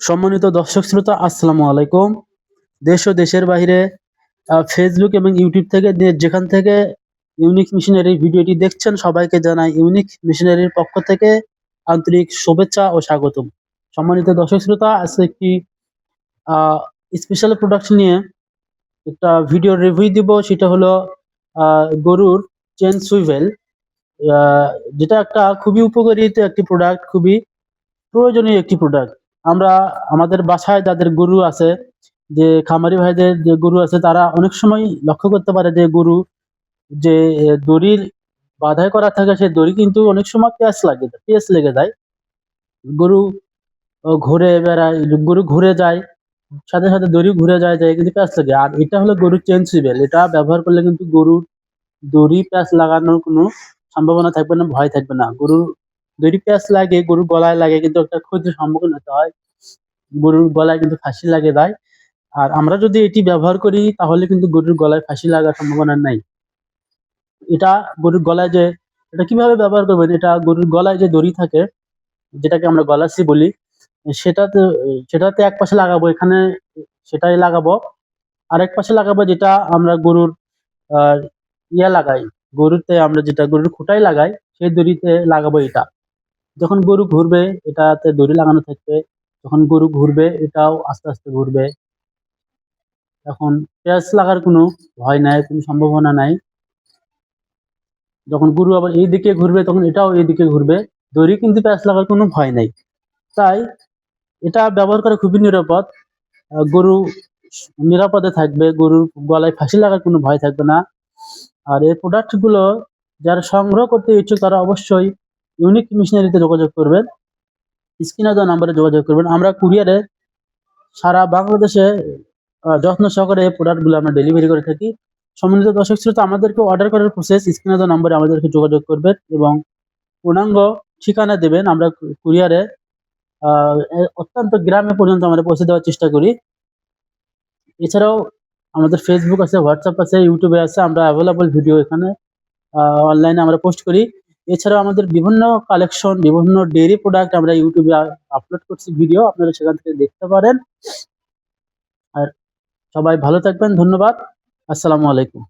সম্মানিত দর্শক শ্রোতা, আসসালামু আলাইকুম। দেশ ও দেশের বাইরে ফেসবুক এবং ইউটিউব থেকে যেখান থেকে ইউনিক মিশনারি ভিডিওটি দেখছেন, সবাইকে জানাই ইউনিক মিশনারির পক্ষ থেকে আন্তরিক শুভেচ্ছা ও স্বাগতম। সম্মানিত দর্শক শ্রোতা, আজকে একটি স্পেশাল প্রোডাক্ট নিয়ে একটা ভিডিও রিভিউ দিব। সেটা হলো গরুর চেন সুইভেল, যেটা একটা খুবই উপকারী একটি প্রোডাক্ট, খুবই প্রয়োজনীয় একটি প্রোডাক্ট। আমরা আমাদের বাসায় যাদের গরু আছে, যে খামারি ভাইদের যে গরু আছে, তারা অনেক সময় লক্ষ্য করতে পারে যে গরু যে দড়ির বাঁধাই করা থাকে, সেই দড়ি কিন্তু অনেক সময় পেঁচ লেগে যায়। গরু ঘুরে বেড়ায়, গরু ঘুরে যায়, সাথে সাথে দড়ি ঘুরে যায় কিন্তু প্যাঁচ লাগে। আর এটা হলো গরুর চেন সুইভেল। এটা ব্যবহার করলে কিন্তু গরুর দড়ি প্যাঁচ লাগানোর কোনো সম্ভাবনা থাকবে না, ভয় থাকবে না। গরুর দড়ি প্যাঁচ লাগে, গরুর গলায় লাগে, কিন্তু একটা ক্ষতির সম্মুখীন হতে হয়। গরুর গলায় কিন্তু ফাঁসি লাগে যায়। আর আমরা যদি এটি ব্যবহার করি, তাহলে কিন্তু গরুর গলায় ফাঁসি লাগার সম্ভাবনা নাই। এটা গরুর গলায় যে, এটা কিভাবে ব্যবহার করবেন, এটা গরুর গলায় যে দড়ি থাকে, যেটাকে আমরা গলাশি বলি, সেটাতে সেটাতে এক পাশে লাগাবো, এখানে সেটাই লাগাবো। আরেক পাশে লাগাবো যেটা আমরা গরুর আহ লাগাই, গরুতে আমরা যেটা গরুর খুঁটায় লাগাই, সেই দড়িতে লাগাবো এটা। যখন গরু ঘুরবে, এটাতে দড়ি লাগানো থাকবে। যখন গরু ঘুরবে, এটাও আস্তে আস্তে ঘুরবে। এখন পেঁয়াজ লাগার কোনো ভয় নাই, কোনো সম্ভাবনা নাই। যখন গরু আবার এই দিকে ঘুরবে, তখন এটাও এই দিকে ঘুরবে। দড়ি কিন্তু পেঁয়াজ লাগার কোনো ভয় নাই। তাই এটা ব্যবহার করা খুবই নিরাপদ। গরু নিরাপদে থাকবে, গরুর গলায় ফাঁসি লাগার কোনো ভয় থাকবে না। আর এই প্রোডাক্ট গুলো যারা সংগ্রহ করতে ইচ্ছুক, তারা অবশ্যই ইউনিক মিশনারিতে যোগাযোগ করবেন। স্ক্রিনে দেওয়া নাম্বারে যোগাযোগ করবেন। আমরা কুরিয়ারে সারা বাংলাদেশে যত্ন সহকারে এই প্রোডাক্টগুলো আমরা ডেলিভারি করে থাকি। সম্মানিত দর্শক শ্রোতা, আমাদেরকে অর্ডার করার প্রসেস, স্ক্রিনে দেওয়া নম্বরে আমাদেরকে যোগাযোগ করবেন এবং পূর্ণাঙ্গ ঠিকানা দেবেন। আমরা কুরিয়ারে অত্যন্ত গ্রামে পর্যন্ত আমরা পৌঁছে দেওয়ার চেষ্টা করি। এছাড়াও আমাদের ফেসবুক আছে, হোয়াটসঅ্যাপ আছে, ইউটিউবে আছে। আমরা অ্যাভেলেবল ভিডিও এখানে অনলাইনে আমরা পোস্ট করি। এছাড়াও আমাদের বিভিন্ন কালেকশন, বিভিন্ন ডেইরি প্রোডাক্ট আমরা ইউটিউবে আপলোড করছি ভিডিও, আপনারা সেখান থেকে দেখতে পারেন। আর সবাই ভালো থাকবেন, ধন্যবাদ, আসসালামু আলাইকুম।